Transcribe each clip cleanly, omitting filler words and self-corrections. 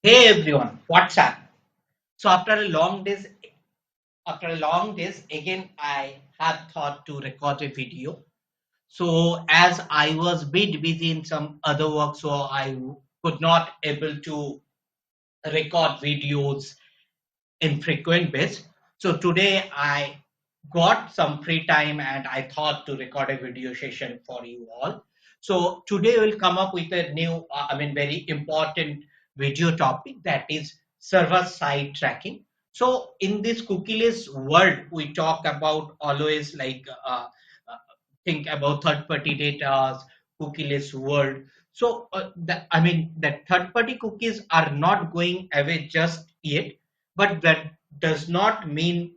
Hey everyone, what's up? So after a long days, again I have thought to record a video. So as I was a bit busy in some other work, so I could not able to record videos in frequent base. So today I got some free time and I thought to record a video session for you all. So today we'll come up with a new, very important video topic, that is server side tracking. So in this cookieless world, we talk about always think about third party data, cookieless world. So the third party cookies are not going away just yet, but that does not mean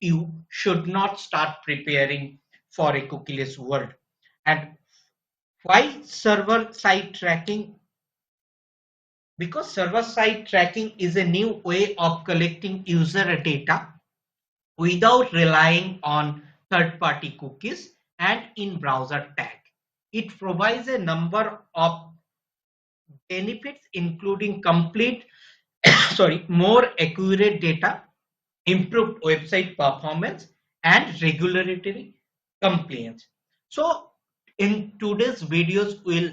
you should not start preparing for a cookieless world. And why server side tracking? Because server side tracking is a new way of collecting user data without relying on third party cookies and in browser tag. It provides a number of benefits, including complete more accurate data, improved website performance, and regulatory compliance. So in today's videos, we'll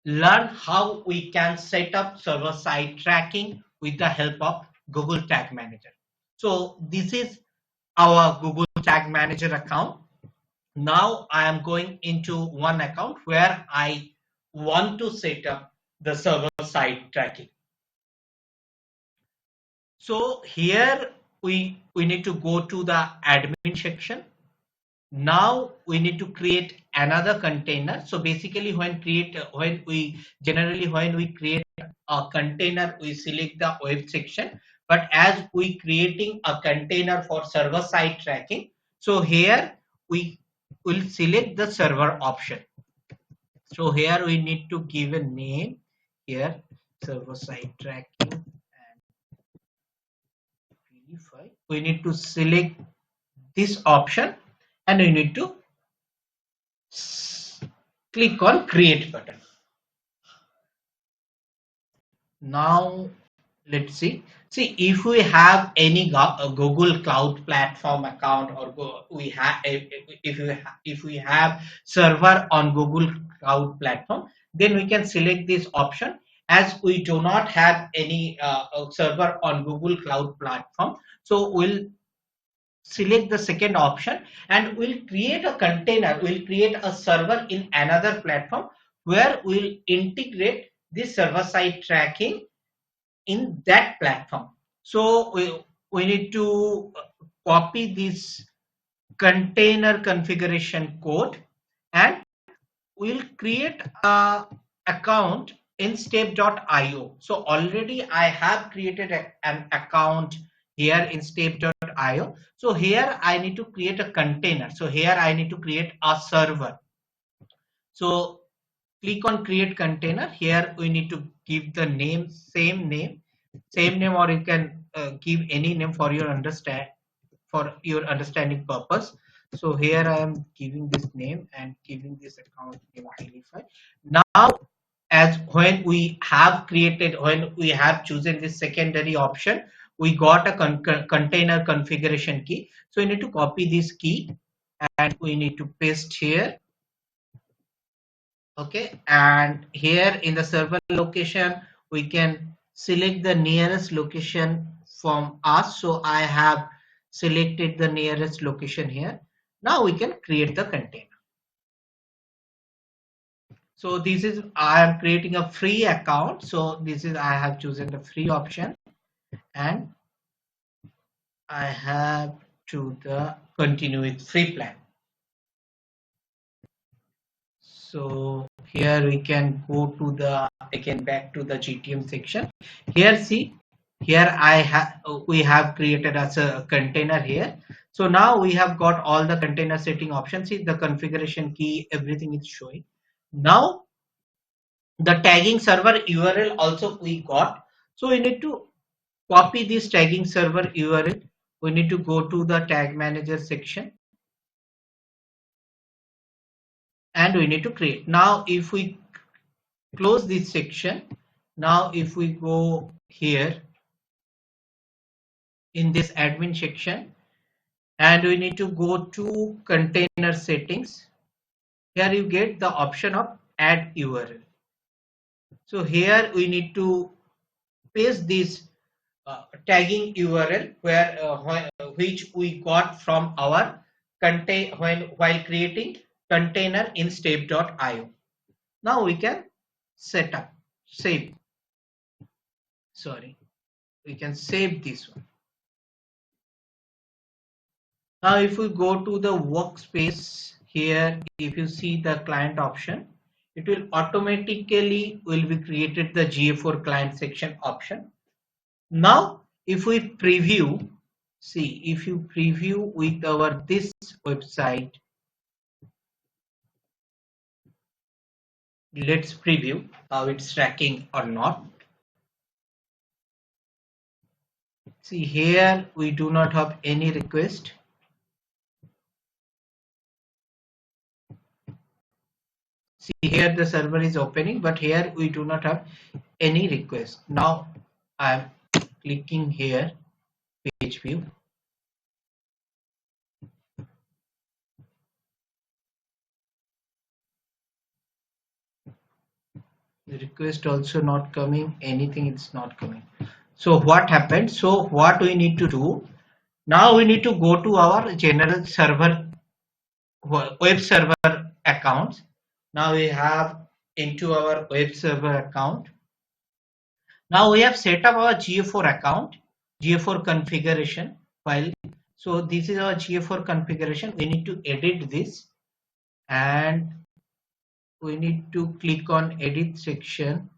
learn how we can set up server side tracking with the help of Google Tag Manager. So this is our Google Tag Manager account. Now I am going into one account where I want to set up the server side tracking. So here we need to go to the admin section. Now we need to create another container. So basically when we create a container, we select the web section, but as we creating a container for server side tracking, so here we will select the server option. So here we need to give a name here, server side tracking, and verify. We need to select this option and we need to click on create button. Now let's see if we have any Google Cloud Platform account, or if we have server on Google Cloud Platform, then we can select this option. As we do not have any server on Google Cloud Platform, so we'll select the second option and we'll create a container, we'll create a server in another platform where we'll integrate this server side tracking in that platform. So we need to copy this container configuration code and we'll create a account in step.io. So already I have created an account here in step.io. So here I need to create a container. So here I need to create a server. So click on create container. Here we need to give the name, same name, or you can give any name for your understanding purpose. So here I am giving this name and giving this account name verify. Now as when we have chosen this secondary option, we got a container configuration key. So we need to copy this key and we need to paste here. Okay, and here in the server location we can select the nearest location from us. So I have selected the nearest location here. Now we can create the container. So this is, I am creating a free account. So this is, I have chosen the free option and I have to continue with free plan. So here we can go to the, again back to the GTM section. Here see, here we have created as a container here. So now we have got all the container setting options. See the configuration key, everything is showing. Now the tagging server URL also we got. So we need to copy this tagging server URL. We need to go to the tag manager section and we need to create. Now if we close this section, Now if we go here in this admin section and we need to go to container settings, here you get the option of add URL. So here we need to paste this tagging URL which we got from our while creating container in step.io. Now we can set up, save. Sorry, we can save this one. Now if we go to the workspace here, if you see the client option, it will automatically will be created the GA4 client section option. Now if we preview, see if you preview with our this website, let's preview how it's tracking or not. See here we do not have any request. See here the server is opening, but here we do not have any request. Now I am clicking here page view. The request also not coming, anything it's not coming. So what happened? So what we need to do now, we need to go to our general server web server accounts. Now we have into our web server account. Now we have set up our GA4 account, GA4 configuration file. So this is our GA4 configuration. We need to edit this and we need to click on edit section,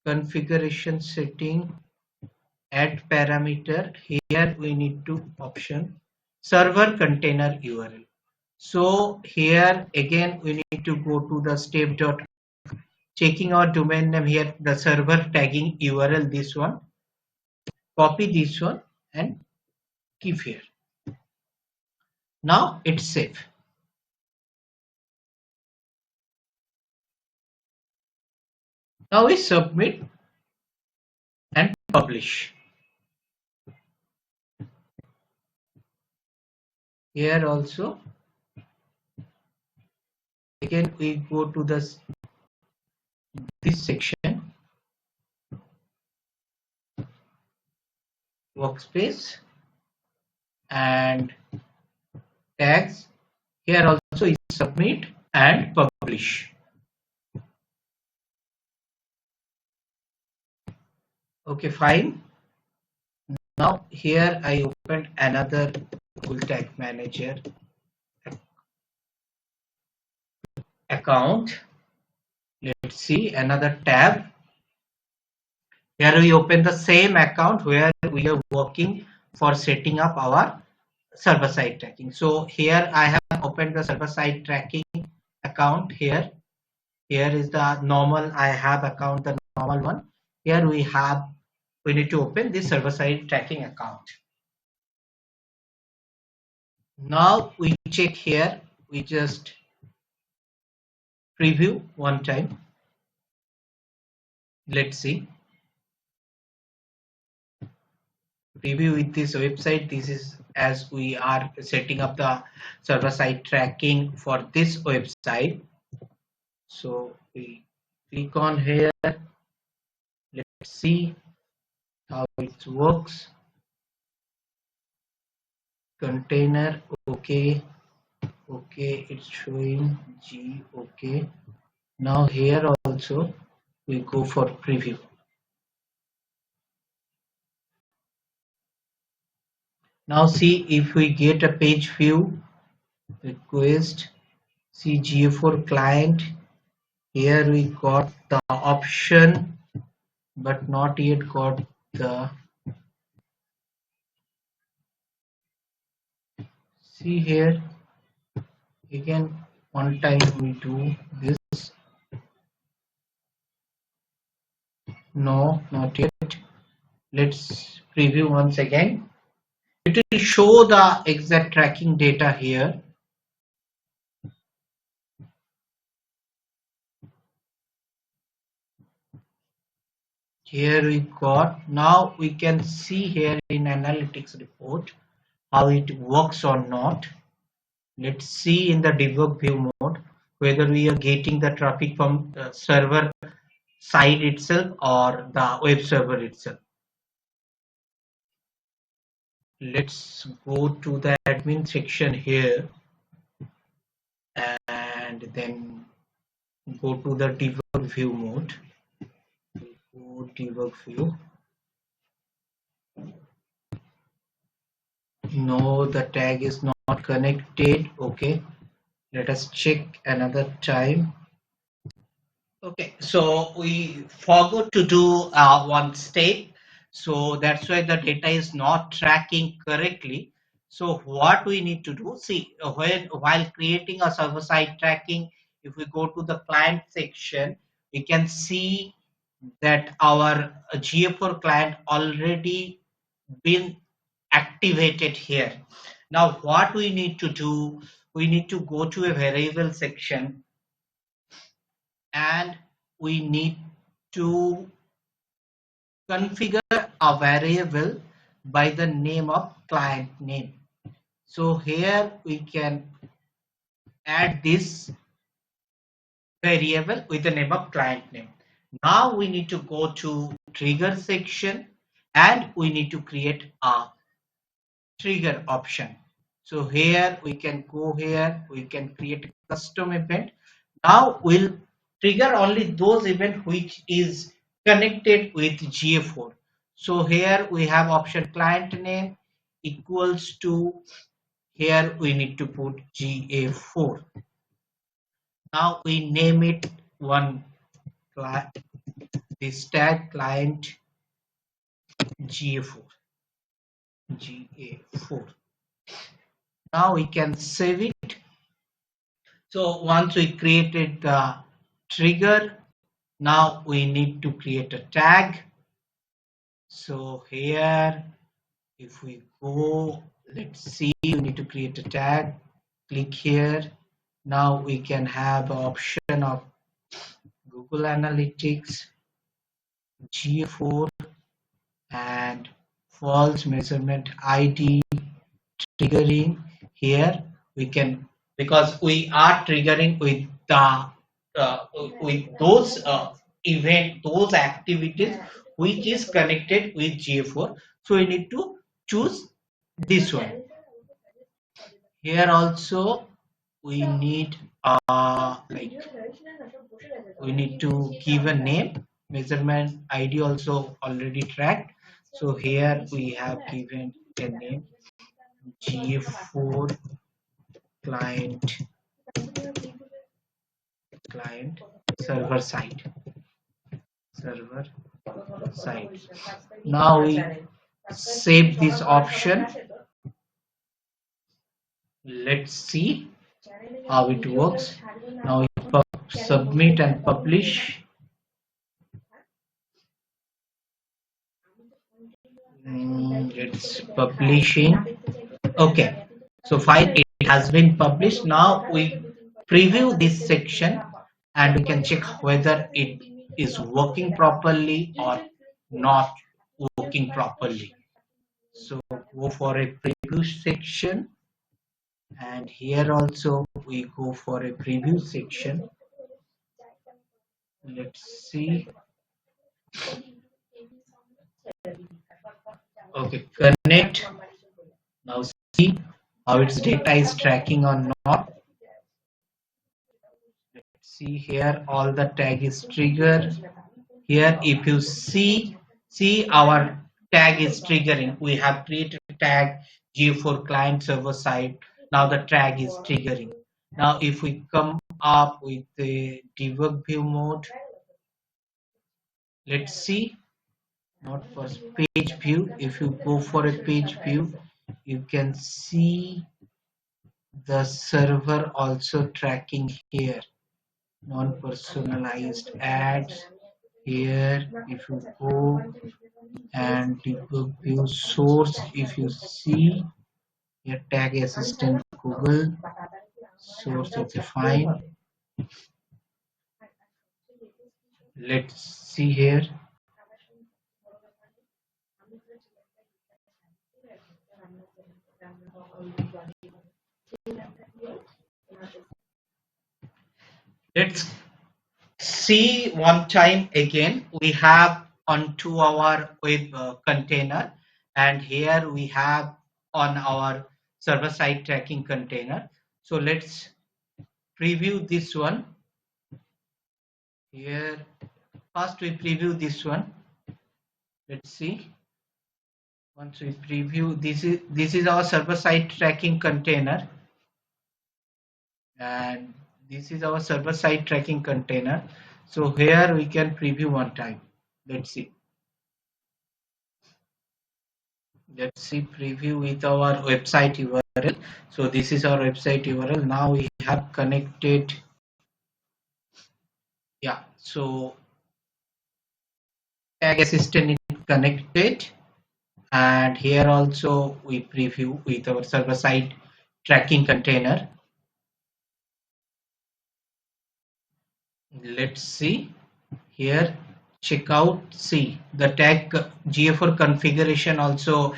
configuration setting, add parameter. Here we need to option server container URL. So here again we need to go to the step dot, checking our domain name here, the server tagging URL, this one, copy this one and keep here. Now it's safe. Now we submit and publish. Here also again we go to this section, workspace and tags. Here also is submit and publish. Okay, fine. Now here I opened another Google Tag Manager account. Let's see another tab. Here we open the same account where we are working for setting up our server side tracking. So here I have opened the server side tracking account here. Here is the normal I have account, the normal one. Here we need to open this server side tracking account. Now we check here, we just preview one time. Let's see. Preview with this website. This is as we are setting up the server side tracking for this website. So we click on here. Let's see how it works. Container, okay, it's showing G, okay. Now here also we go for preview. Now see if we get a page view request, see GA4 client. Here we got the option but not yet got the, see here again one time we do this. No, not yet. Let's preview once again. It will show the exact tracking data here. Here we got, now we can see here in analytics report how it works or not. Let's see in the debug view mode whether we are getting the traffic from the server side itself or the web server itself. Let's go to the admin section here and then go to the debug view mode. Go debug view. No, the tag is not connected. Okay, let us check another time. Okay, so we forgot to do one step, so that's why the data is not tracking correctly. So what we need to do, see, while creating a server-side tracking, if we go to the client section, we can see that our GA4 client already been activated here. Now what we need to do, we need to go to a variable section and we need to configure a variable by the name of client name. So here we can add this variable with the name of client name. Now we need to go to trigger section and we need to create a trigger option. So here we can go here, we can create a custom event. Now we'll trigger only those events which is connected with GA4. So here we have option client name equals to, here we need to put GA4. Now we name it one client, this tag client GA4. GA4. Now we can save it. So once we created the trigger, now we need to create a tag. So here, if we go, let's see, we need to create a tag. Click here. Now we can have the option of Google Analytics, GA4, and false measurement ID triggering. Here we can, because we are triggering with the with those those activities which is connected with GA4. So we need to choose this one. Here also we need like we need to give a name. Measurement ID also already tracked. So here we have given a name GA4 client server side. Now we save this option. Let's see how it works. Now we submit and publish. It's publishing. Okay, so file it has been published. Now we preview this section and we can check whether it is working properly or not working properly. So go for a preview section, and here also we go for a preview section. Let's see. Okay, connect. Now see how its data is tracking or not. Let's see here, all the tag is triggered. Here if you see our tag is triggering. We have created a tag GA4 client server side. Now the tag is triggering. Now if we come up with the debug view mode, let's see, not for page view. If you go for a page view, you can see the server also tracking here. Non-personalized ads. Here if you go and debug view source, if you see here, tag assistant Google source is fine. Let's see here, Let's see one time again. We have onto our web container, and here we have on our server side tracking container. So let's preview this one. Here first we preview this one. Let's see. Once we preview, this is our server side tracking container, and this is our server side tracking container. So here we can preview one time. Let's see. Let's see preview with our website URL. So this is our website URL. Now we have connected. Yeah. So tag assistant is connected, and here also we preview with our server side tracking container. Let's see here. Check out, see the tag GA4 configuration also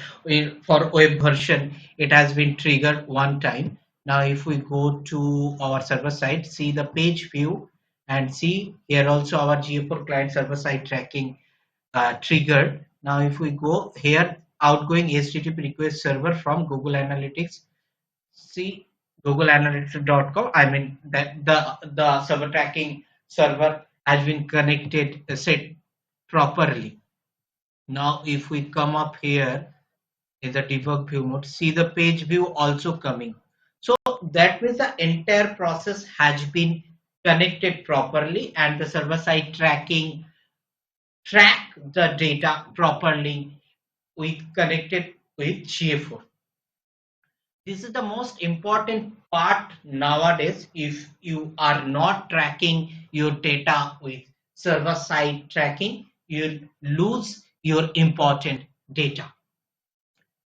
for web version, it has been triggered one time. Now if we go to our server side, see the page view, and see here also our GA4 client server side tracking triggered. Now if we go here, outgoing HTTP request server from Google Analytics, see googleanalytics.com. I mean that the server tracking server has been connected, set properly. Now if we come up here in the debug view mode, see the page view also coming. So that means the entire process has been connected properly, and the server side tracking track the data properly with connected with GA4. This is the most important part nowadays. If you are not tracking your data with server side tracking, you lose your important data.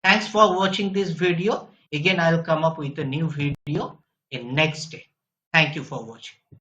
Thanks for watching this video. Again, I'll come up with a new video in next day. Thank you for watching.